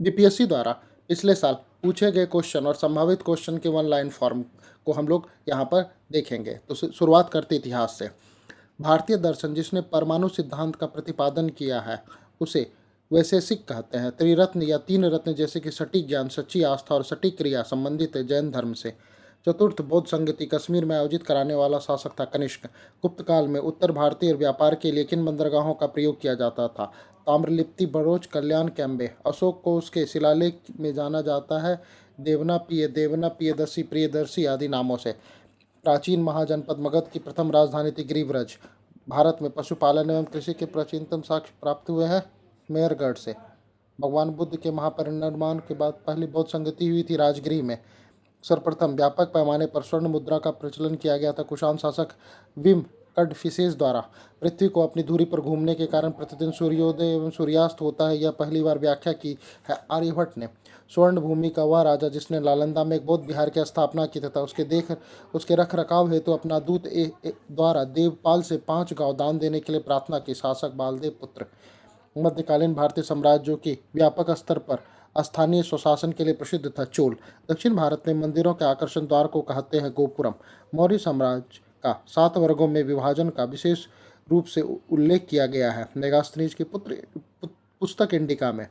BPSC द्वारा पिछले साल पूछे गए क्वेश्चन और संभावित क्वेश्चन के वन लाइन फॉर्म को हम लोग यहाँ पर देखेंगे। तो शुरुआत करते इतिहास से। भारतीय दर्शन जिसने परमाणु सिद्धांत का प्रतिपादन किया है उसे वैशेषिक कहते हैं। त्रिरत्न या तीन रत्न जैसे कि सटीक ज्ञान, सच्ची आस्था और सटीक क्रिया संबंधित है जैन धर्म से। चतुर्थ बौद्ध संगति कश्मीर में आयोजित कराने वाला शासक था कनिष्क। गुप्त काल में उत्तर भारतीय व्यापार के लिए किन बंदरगाहों का प्रयोग किया जाता था? ताम्रलिप्ति, बरोच, कल्याण, कैम्बे। अशोक को उसके शिलालेख में जाना जाता है देवना, प्रियदर्शी, प्रियदर्शी आदि नामों से। प्राचीन महाजनपद मगध की प्रथम राजधानी थी गिरिव्रज। भारत में पशुपालन एवं कृषि के प्राचीनतम साक्ष्य प्राप्त हुए हैं मेहरगढ़ से। भगवान बुद्ध के महापरिनिर्वाण के बाद पहली बौद्ध संगति हुई थी राजगृह में। सर्वप्रथम व्यापक पैमाने पर स्वर्ण मुद्रा का प्रचलन किया गया था कुषाण शासक विम कडफिसेस द्वारा। पृथ्वी को अपनी धुरी पर घूमने के कारण प्रतिदिन सूर्योदय एवं सूर्यास्त होता है, यह पहली बार व्याख्या की है आर्यभट्ट ने। स्वर्ण भूमि का वह राजा जिसने नालंदा में एक बौद्ध विहार की स्थापना की तथा उसके रख रखाव हेतु अपना दूत द्वारा देवपाल से 5 गांव दान देने के लिए प्रार्थना की, शासक बालदेव पुत्र। मध्यकालीन भारतीय साम्राज्य जो कि व्यापक स्तर पर स्थानीय स्वशासन के लिए प्रसिद्ध था चोल। दक्षिण भारत में मंदिरों के आकर्षण द्वार को कहते हैं गोपुरम। मौर्य साम्राज्य का 7 वर्गों में विभाजन का विशेष रूप से उल्लेख किया गया है मेगास्थनीज की पुस्तक इंडिका में।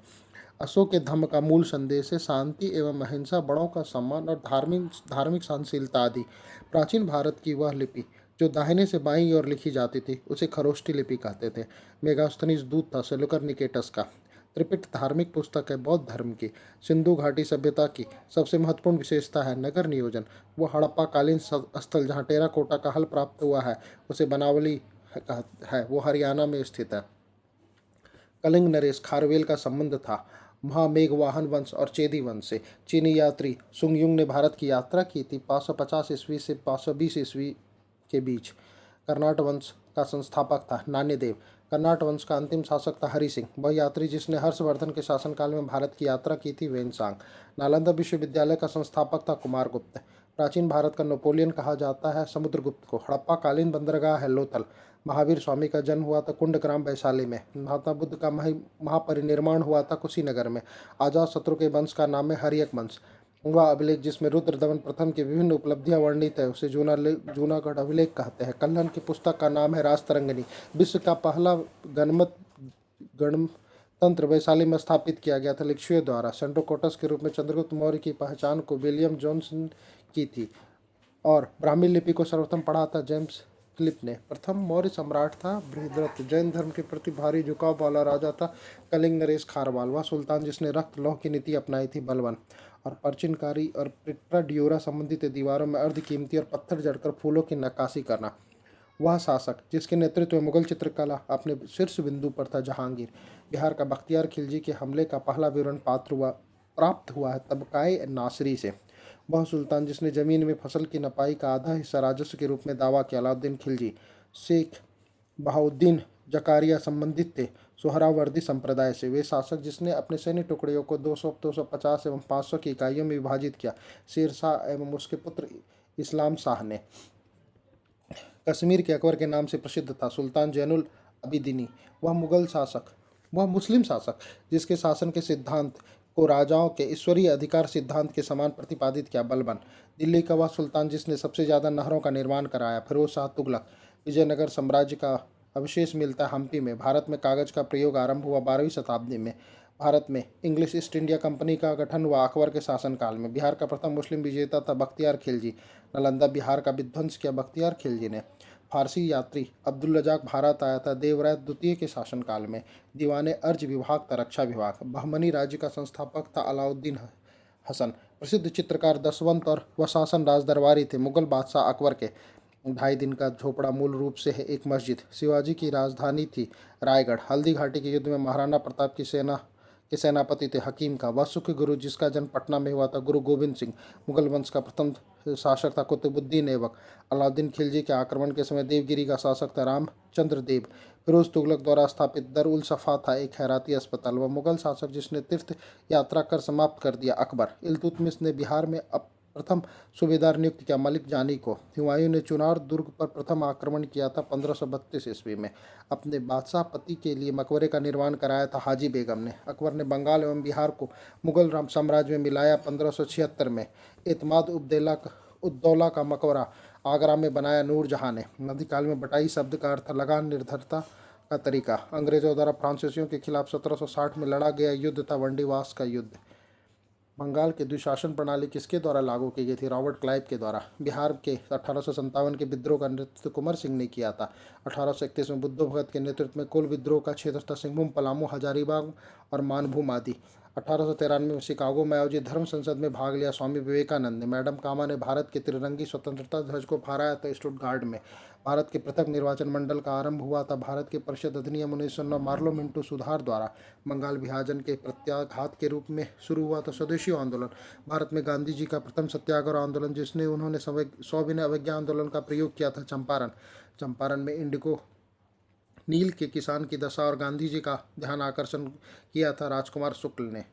अशोक के धम्म का मूल संदेश है शांति एवं अहिंसा, बड़ों का सम्मान और धार्मिक सहनशीलता आदि। प्राचीन भारत की वह लिपि जो दाहिने से बाईं ओर लिखी जाती थी उसे खरोष्ठी लिपि कहते थे। मेगास्थनीज दूत था सेलुकर निकेटस का। त्रिपिट धार्मिक पुस्तक है बौद्ध धर्म की। सिंधु घाटी सभ्यता की सबसे महत्वपूर्ण विशेषता है नगर नियोजन। वो हड़प्पा कालीन स्थल जहाँ टेराकोटा का हल प्राप्त हुआ है उसे बनावली है, वो हरियाणा में स्थित है। कलिंग नरेश खारवेल का संबंध था महामेघवाहन वंश और चेदी वंश से। चीनी यात्री सुंगयुंग ने भारत की यात्रा की थी 550 ईस्वी से 520 ईस्वी के बीच। कर्नाट वंश का संस्थापक था नान्यदेव। कर्नाट वंश का अंतिम शासक था हरि सिंह। वह यात्री जिसने हर्षवर्धन के शासनकाल में भारत की यात्रा की थी वेनसांग। नालंदा विश्वविद्यालय का संस्थापक था कुमारगुप्त। प्राचीन भारत का नेपोलियन कहा जाता है समुद्रगुप्त को। हड़प्पा कालीन बंदरगाह है लोथल। महावीर स्वामी का जन्म हुआ था कुंडग्राम वैशाली में। महात्मा बुद्ध का महापरिनिर्वाण हुआ था कुशीनगर में। आजाद शत्रु के वंश का नाम है हरियक वंश। वह अभिलेख जिसमें रुद्रदमन प्रथम की विभिन्न उपलब्धियां वर्णित है उसे जूनागढ़ अभिलेख कहते हैं। कल्हण की पुस्तक का नाम है राजतरंगिणी। विश्व का पहला गणतंत्र वैशाली में स्थापित किया गया था लिच्छवियों द्वारा। सेंट्रोकोटस के रूप में चंद्रगुप्त मौर्य की पहचान को विलियम जॉनसन की थी और ब्राह्मी लिपि को सर्वप्रथम पढ़ा था जेम्स फिलिप ने। प्रथम मौर्य सम्राट था बृहद्रथ। जैन धर्म के प्रति भारी झुकाव वाला राजा था कलिंग नरेश खारवाल। वह सुल्तान जिसने रक्त लौह की नीति अपनाई थी बलवन और परचिनकारी और पिट्रा डियोरा संबंधित दीवारों में अर्ध कीमती और पत्थर जड़कर फूलों की नक्काशी करना। वह शासक जिसके नेतृत्व में मुगल चित्रकला अपने शीर्ष बिंदु पर था जहांगीर। बिहार का बख्तियार खिलजी के हमले का पहला विवरण प्राप्त हुआ है तबकाए नासरी से। वह सुल्तान जिसने जमीन में फसल की नपाई का आधा हिस्सा राजस्व के रूप में दावा किया अलाउद्दीन खिलजी। शेख बहाउद्दीन जकारिया संबंधित थे सोहरावर्दी संप्रदाय से। वे शासक जिसने अपने सैन्य टुकड़ियों को 200, 250 एवं 500 की इकाइयों में विभाजित किया। शेर शाह एवं उसके पुत्र इस्लाम शाह ने। कश्मीर के अकबर के नाम से प्रसिद्ध था सुल्तान जैनुल अबिदीनी। वह मुस्लिम शासक जिसके शासन के सिद्धांत को राजाओं के ईश्वरीय अधिकार सिद्धांत के समान प्रतिपादित किया बलबन। दिल्ली का वह सुल्तान जिसने सबसे ज़्यादा नहरों का निर्माण कराया फिरोज शाह तुगलक। विजयनगर साम्राज्य का अवशेष मिलता है हम्पी में। भारत में कागज का प्रयोग आरंभ हुआ 12वीं शताब्दी में। भारत में इंग्लिश ईस्ट इंडिया कंपनी का गठन हुआ अकबर के शासनकाल में। बिहार का प्रथम मुस्लिम विजेता था बख्तियार खिलजी। नालंदा बिहार का विध्वंस किया बख्तियार खिलजी ने। फारसी यात्री अब्दुल रजाक भारत आया था देवराय द्वितीय के शासनकाल में। दीवाने अर्ज विभाग था रक्षा विभाग। बहमनी राज्य का संस्थापक था अलाउद्दीन हसन। प्रसिद्ध चित्रकार दसवंत और वशासन राजदरबारी थे मुगल बादशाह अकबर के। 2.5 दिन का झोपड़ा मूल रूप से है एक मस्जिद। शिवाजी की राजधानी थी रायगढ़। हल्दी घाटी के युद्ध में महाराणा प्रताप की सेना के सेनापति थे हकीम का। वसु के गुरु जिसका जन्म पटना में हुआ था गुरु गोविंद सिंह। मुगल वंश का प्रथम शासक था कुतुबुद्दीन ऐबक। अलाउद्दीन खिलजी के आक्रमण के समय देवगिरी का शासक था रामचंद्र देव। फिरोज तुगलक द्वारा स्थापित दर उल सफ़ा था एक खैराती अस्पताल। वह मुगल शासक जिसने तीर्थ यात्रा कर समाप्त कर दिया अकबर। इल्तुतमिश ने बिहार में प्रथम सूबेदार नियुक्त किया मलिक जानी को। हुमायूं ने चुनार दुर्ग पर प्रथम आक्रमण किया था 1532 ईस्वी में। अपने बादशाह पति के लिए मकबरे का निर्माण कराया था हाजी बेगम ने। अकबर ने बंगाल एवं बिहार को मुगल साम्राज्य में मिलाया 1576 में। एतमाद उद्दौला का मकबरा आगरा में बनाया नूरजहां ने। मध्यकाल में बटाई शब्द का अर्थ लगान निर्धरता का तरीका। अंग्रेजों द्वारा फ्रांसीसियों के खिलाफ 1760 में लड़ा गया युद्ध था वंडीवास का युद्ध। बंगाल की द्विशासन प्रणाली किसके द्वारा लागू की गई थी? रॉबर्ट क्लाइव के द्वारा। बिहार के 1857 के विद्रोह का नेतृत्व कुंवर सिंह ने किया था। 1831 में बुद्धो भगत के नेतृत्व में कुल विद्रोह का क्षेत्र था सिंहभूम, पलामू, हजारीबाग और मानभूम आदि। 1893 में शिकागो में आयोजित धर्म संसद में भाग लिया स्वामी विवेकानंद ने। मैडम कामा ने भारत के त्रिरंगी स्वतंत्रता ध्वज को फहराया था स्टुटगार्ड में। भारत के पृथक निर्वाचन मंडल का आरंभ हुआ था भारत के परिषद अधिनियम 1909 मार्लो मिंटो सुधार द्वारा। बंगाल विभाजन के प्रत्याघात के रूप में शुरू हुआ था स्वदेशी आंदोलन। भारत में गांधी जी का प्रथम सत्याग्रह आंदोलन जिसने उन्होंने सविनय अवज्ञा आंदोलन का प्रयोग किया था चंपारण में इंडिगो नील के किसान की दशा और गांधी जी का ध्यान आकर्षण किया था राजकुमार शुक्ल ने।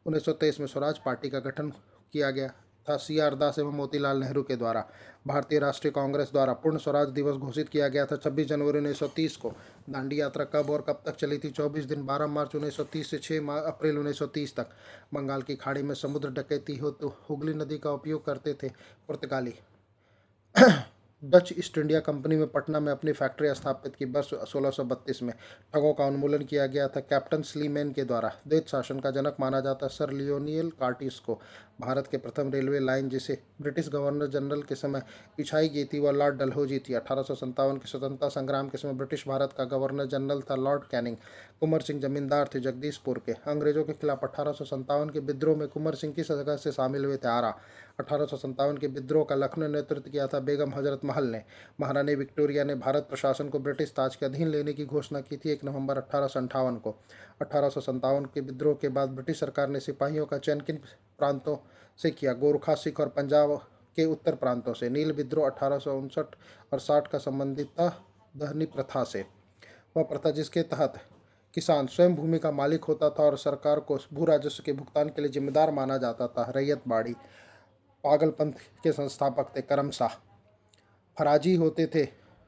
1923 में स्वराज पार्टी का गठन किया गया था CR दास एवं मोतीलाल नेहरू के द्वारा। भारतीय राष्ट्रीय कांग्रेस द्वारा पूर्ण स्वराज दिवस घोषित किया गया था 26 जनवरी 1930 को। दांडी यात्रा कब और कब तक चली थी? 24 दिन 12 मार्च 1930 से 6 अप्रैल 1930 तक। बंगाल की खाड़ी में समुद्र डकैती हो तो हुगली नदी का उपयोग करते थे पुर्तगाली। डच ईस्ट इंडिया कंपनी में पटना में अपनी फैक्ट्री स्थापित की वर्ष 1632 में। ठगों का उन्मूलन किया गया था कैप्टन स्लीमैन के द्वारा। द्वैत शासन का जनक माना जाता सर लियोनियल कार्टिस को। भारत के प्रथम रेलवे लाइन जिसे ब्रिटिश गवर्नर जनरल के समय बिछाई गई थी वह लॉर्ड डलहौजी थी। 1857 के स्वतंत्रता संग्राम के समय ब्रिटिश भारत का गवर्नर जनरल था लॉर्ड कैनिंग। कुंवर सिंह जमींदार थे जगदीशपुर के। अंग्रेजों के खिलाफ 1857 के विद्रोह में कुंवर सिंह किस जगह से शामिल हुए थे? आरा। 1857 के विद्रोह का लखनऊ नेतृत्व किया था बेगम हजरत महल ने। महारानी विक्टोरिया ने भारत प्रशासन को ब्रिटिश ताज के अधीन लेने की घोषणा की थी 1 नवंबर 1858 को। 1857 के विद्रोह के बाद ब्रिटिश सरकार ने सिपाहियों का चयन किन प्रांतों से किया? गोरखा, सिख और पंजाब के उत्तर प्रांतों से। नील विद्रोह 1859 और 60 का संबंधित था दहनी प्रथा से। वह प्रथा जिसके तहत किसान स्वयं भूमि का मालिक होता था और सरकार को भू राजस्व के भुगतान के लिए जिम्मेदार माना जाता था। रैयत बाड़ी। पागलपंथ के संस्थापक थे करमशाह। फराजी होते थे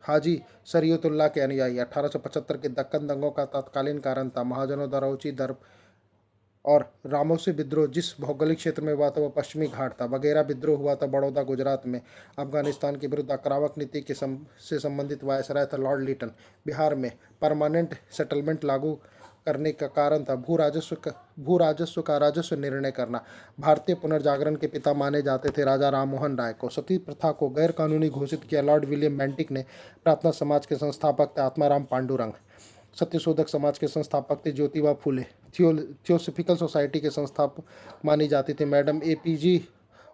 हाजी शरीयतुल्लाह के अनुयायी। 1875 के दक्कन दंगों का तत्कालीन कारण था महाजनों द्वारा ऊंची दर और रामोसी विद्रोह जिस भौगोलिक क्षेत्र में हुआ था वह पश्चिमी घाट था। वगैरह विद्रोह हुआ था बड़ौदा गुजरात में। अफगानिस्तान के विरुद्ध आक्रामक नीति के से संबंधित वायसराय था लॉर्ड लिटन। बिहार में परमानेंट सेटलमेंट लागू करने का कारण था भू राजस्व का राजस्व निर्णय करना। भारतीय पुनर्जागरण के पिता माने जाते थे राजा राम मोहन राय को। सती प्रथा को गैर कानूनी घोषित किया लॉर्ड विलियम बेंटिक ने। प्रार्थना समाज के संस्थापक थे आत्माराम पांडुरंग। सत्यशोधक समाज के संस्थापक थे ज्योतिबा फूले। थियोसॉफिकल सोसाइटी के संस्थापक मानी जाती थी मैडम APG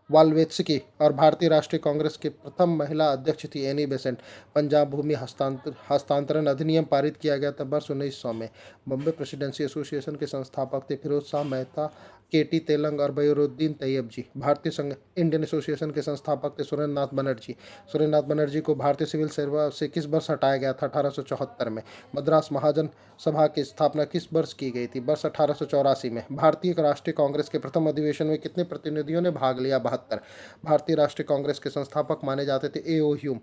वाल्वेत्स्की और भारतीय राष्ट्रीय कांग्रेस के प्रथम महिला अध्यक्ष थी एनी बेसेंट। पंजाब भूमि हस्तांतरण अधिनियम पारित किया गया था वर्ष 1900 में। बॉम्बे प्रेसिडेंसी एसोसिएशन के संस्थापक थे फिरोज शाह मेहता, KT तेलंग और बयूरुद्दीन तैयब जी। भारतीय संघ इंडियन एसोसिएशन के संस्थापक थे सुरेंद्रनाथ बनर्जी। सुरेंद्रनाथ बनर्जी को भारतीय सिविल सेवा से किस वर्ष हटाया गया था? 1874 में। मद्रास महाजन सभा की स्थापना किस वर्ष की गई थी? वर्ष 1884 में। भारतीय राष्ट्रीय कांग्रेस के प्रथम अधिवेशन में कितने प्रतिनिधियों ने भाग लिया? 72। भारतीय राष्ट्रीय कांग्रेस के संस्थापक माने जाते थे A.O. ह्यूम।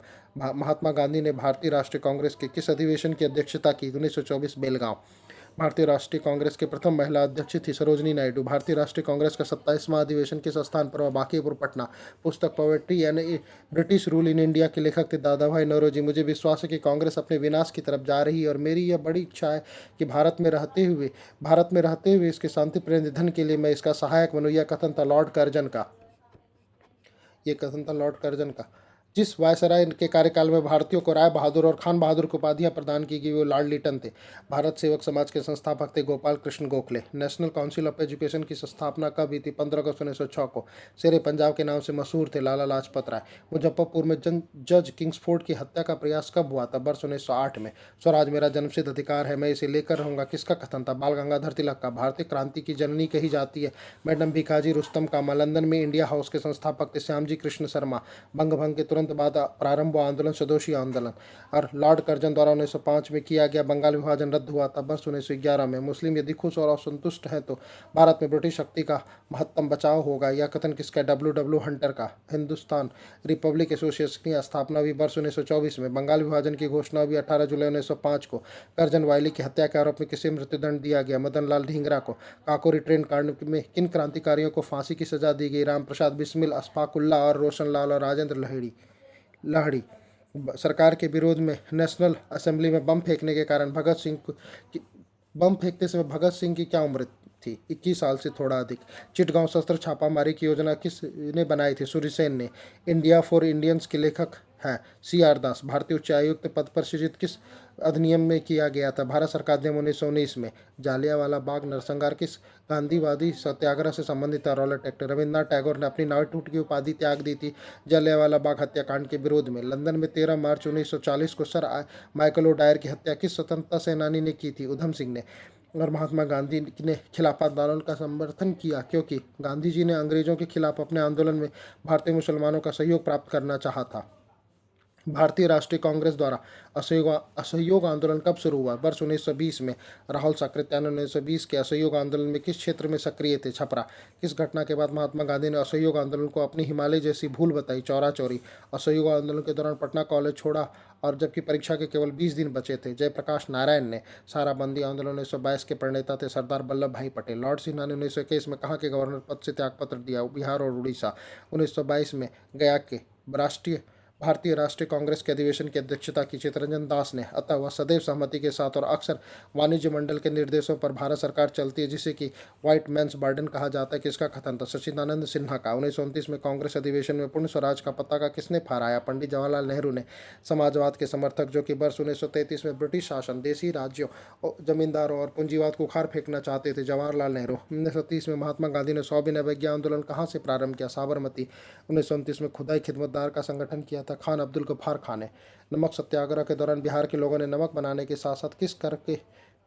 महात्मा गांधी ने भारतीय राष्ट्रीय कांग्रेस के किस अधिवेशन की अध्यक्षता की? 1924 बेलगांव। भारतीय राष्ट्रीय कांग्रेस के प्रथम महिला अध्यक्ष थी सरोजनी नायडू। भारतीय राष्ट्रीय कांग्रेस का 27वां अधिवेशन किस स्थान पर हुआ? बांकीपुर पटना। पुस्तक पोएट्री यानी ब्रिटिश रूल इन इंडिया के लेखक थे दादा भाई नौरोजी। मुझे विश्वास है कि कांग्रेस अपने विनाश की तरफ जा रही है और मेरी यह बड़ी इच्छा है कि भारत में रहते हुए इसके शांतिप्रिय निधन के लिए मैं इसका सहायक बनूं। यह कथन था लॉर्ड कर्जन का। जिस वायसराय के कार्यकाल में भारतीयों को राय बहादुर और खान बहादुर को उपाधियां प्रदान की गई वो लॉर्ड लिटन थे। भारत सेवक समाज के संस्थापक थे Gopal Krishna Gokhale. National council of education की स्थापना कब हुई थी? 15 अगस्त 1906 को। शेरे पंजाब के नाम से मशहूर थे लाला लाजपत राय। मुजफ्फरपुर में जज किंग्सफोर्ड की हत्या का प्रयास कब हुआ था? वर्ष 1908 में। स्वराज मेरा जन्मसिद्ध अधिकार है, मैं इसे लेकर रहूंगा किसका कथन था? बाल गंगाधर तिलक का। भारतीय क्रांति की जननी कही जाती है मैडम भिकाजी रुस्तम कामा। लंदन में इंडिया हाउस के संस्थापक थे श्यामजी कृष्ण शर्मा। बंग भंग के तुरंत तुरंत बाद प्रारंभ हुआ आंदोलन स्वदेशी आंदोलन। और लॉर्ड कर्जन द्वारा 1905 में किया गया बंगाल विभाजन रद्द हुआ था वर्ष 1911 में। मुस्लिम यदि खुश और असंतुष्ट हैं तो भारत में ब्रिटिश शक्ति का महत्तम बचाव होगा, यह कथन किसका? W हंटर का। हिंदुस्तान रिपब्लिक एसोसिएशन की स्थापना भी वर्ष 1924 में। बंगाल विभाजन की घोषणा भी 18 जुलाई 1905 को। कर्जन वायली की हत्या के आरोप में किसे मृत्युदंड दिया गया? मदन लाल ढींगरा को। काकोरी ट्रेन कांड में किन क्रांतिकारियों को फांसी की सजा दी गई? राम प्रसाद बिस्मिल, अशफाक उल्लाह और रोशन लाल और राजेंद्र लाहिड़ी। सरकार के विरोध में नेशनल असेंबली में बम फेंकने के कारण बम फेंकते समय भगत सिंह की क्या उम्र थी? 21 साल से थोड़ा अधिक। चिटगांव शस्त्र छापामारी की योजना किसने बनाई थी? सूर्यसेन ने। इंडिया फॉर इंडियंस के लेखक हैं CR दास। भारतीय उच्च आयुक्त पद पर सृजित किस अधिनियम में किया गया था? भारत सरकार अधिनियम 1919 में। जालियांवाला बाग नरसंहार किस गांधीवादी सत्याग्रह से संबंधित है? Rowlatt act. रविन्द्रनाथ टैगोर ने अपनी नाइटहुड की उपाधि त्याग दी थी जालियांवाला बाग हत्याकांड के विरोध में। लंदन में 13 मार्च 1940 को सर माइकल ओडायर की हत्या किस स्वतंत्रता सेनानी ने की थी? उधम सिंह ने। और महात्मा गांधी ने खिलाफत आंदोलन का समर्थन किया क्योंकि गांधी जी ने अंग्रेजों के खिलाफ अपने आंदोलन में भारतीय मुसलमानों का सहयोग प्राप्त करना चाहा था। भारतीय राष्ट्रीय कांग्रेस द्वारा असहयोग आंदोलन कब शुरू हुआ? वर्ष 1920 में। राहुल साकृत्यायन 1920 के असहयोग आंदोलन में किस क्षेत्र में सक्रिय थे? छपरा। किस घटना के बाद महात्मा गांधी ने असहयोग आंदोलन को अपनी हिमालय जैसी भूल बताई? चौरा चौरी। असहयोग आंदोलन के दौरान पटना कॉलेज छोड़ा और जबकि परीक्षा के केवल 20 दिन बचे थे। जयप्रकाश नारायण ने। साराबंदी आंदोलन 1922 के प्रणेता थे सरदार वल्लभ भाई पटेल। लॉर्ड सिन्हा ने 1921 में कहाँ के गवर्नर पद से त्यागपत्र दिया? बिहार और उड़ीसा। 1922 में गया के भारतीय राष्ट्रीय कांग्रेस के अधिवेशन की अध्यक्षता की चित्तरंजन दास ने। अतः वह सदैव सहमति के साथ और अक्सर वाणिज्य मंडल के निर्देशों पर भारत सरकार चलती है, जिसे कि व्हाइट मैंस बर्डन कहा जाता है। किसका कथन था? सच्चिदानंद सिन्हा का। 1929 में कांग्रेस अधिवेशन में पूर्ण स्वराज का पताका किसने फहराया? पंडित जवाहरलाल नेहरू ने। समाजवाद के समर्थक जो कि वर्ष 1933 में ब्रिटिश शासन, देशी राज्यों, जमींदारों और पूंजीवाद को उखाड़ फेंकना चाहते थे, जवाहरलाल नेहरू। 1930 में महात्मा गांधी ने सौविनय अवज्ञा आंदोलन कहाँ से प्रारंभ किया? साबरमती। 1929 में खुदाई खिदमतदार का संगठन किया था खान अब्दुल गफ्फार खान ने। नमक सत्याग्रह के दौरान बिहार के लोगों ने नमक बनाने के साथ साथ किस कर के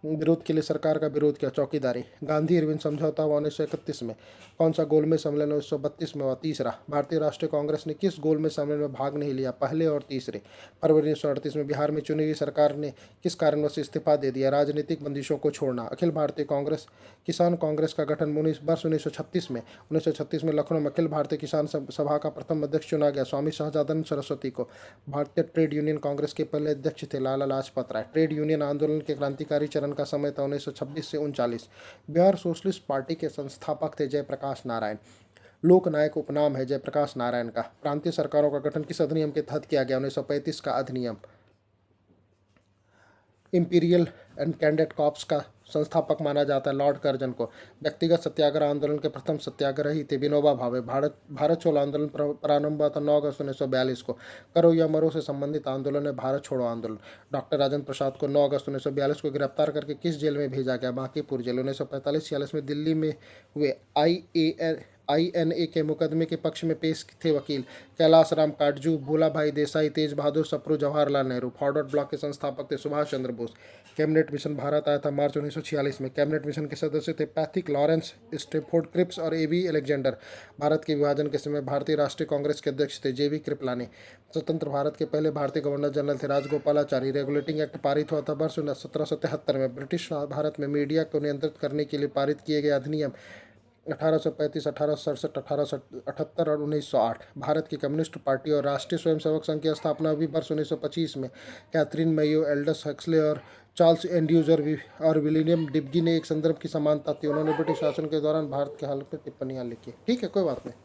विरोध के लिए सरकार का विरोध किया? चौकीदारी। गांधी इरविन समझौता हुआ 1931 में। कौन सा गोलमेज सम्मेलन 1932 में हुआ? तीसरा। भारतीय राष्ट्रीय कांग्रेस ने किस गोलमेज सम्मेलन में भाग नहीं लिया? पहले और तीसरे। फरवरी 1938 में बिहार में चुनी हुई सरकार ने किस कारणवश इस्तीफा दे दिया? राजनीतिक बंदिशों को छोड़ना। अखिल भारतीय कांग्रेस किसान कांग्रेस का गठन वर्ष 1936 में। 1936 में लखनऊ में अखिल भारतीय किसान सभा का प्रथम अध्यक्ष चुना गया स्वामी सहजानंद सरस्वती को। भारतीय ट्रेड यूनियन कांग्रेस के पहले अध्यक्ष थे लाला लाजपत राय। ट्रेड यूनियन आंदोलन के क्रांतिकारी चरण का समय था 1926 से 1939। बिहार सोशलिस्ट पार्टी के संस्थापक थे जयप्रकाश नारायण। लोकनायक उपनाम है जयप्रकाश नारायण का। प्रांतीय सरकारों का गठन किस अधिनियम के तहत किया गया? 1935 का अधिनियम। इंपीरियल एंड कैडेट कॉर्प्स का संस्थापक माना जाता है लॉर्ड कर्जन को। व्यक्तिगत सत्याग्रह आंदोलन के प्रथम सत्याग्रही थे विनोबा भावे। भारत छोड़ो आंदोलन प्रारंभ हुआ था 9 अगस्त 1942 को। करो या मरो से संबंधित आंदोलन है भारत छोड़ो आंदोलन। डॉक्टर राजेंद्र प्रसाद को 9 अगस्त 1942 को गिरफ्तार करके किस जेल में भेजा गया? बांकीपुर जेल। 1945-46 में दिल्ली में हुए INA के मुकदमे के पक्ष में पेश थे वकील कैलाश राम काटजू, भोला भाई देसाई, तेज बहादुर सप्रू, जवाहरलाल नेहरू। फॉरवर्ड ब्लॉक के संस्थापक थे सुभाष चंद्र बोस। कैबिनेट मिशन भारत आया था मार्च 1946 में। कैबिनेट मिशन के सदस्य थे पैथिक लॉरेंस, स्टेफोर्ड क्रिप्स और AB अलेक्जेंडर। भारत के विभाजन के समय भारतीय राष्ट्रीय कांग्रेस के अध्यक्ष थे JV कृपलानी। स्वतंत्र भारत के पहले भारतीय गवर्नर जनरल थे राजगोपालाचारी। रेगुलेटिंग एक्ट पारित हुआ था वर्ष 1773 में। ब्रिटिश भारत में मीडिया को नियंत्रित करने के लिए पारित किए गए अधिनियम 1835, 1867, 1878 और 1908। भारत की कम्युनिस्ट पार्टी और राष्ट्रीय स्वयंसेवक संघ की स्थापना भी वर्ष 1925 में। कैथरीन मेयो, एल्डस हक्सले और चार्ल्स एंड्रूज और विलियम डिब्गी ने एक संदर्भ की समानता थी। उन्होंने ब्रिटिश शासन के दौरान भारत के हाल में टिप्पणियां लिखी। ठीक है, कोई बात नहीं।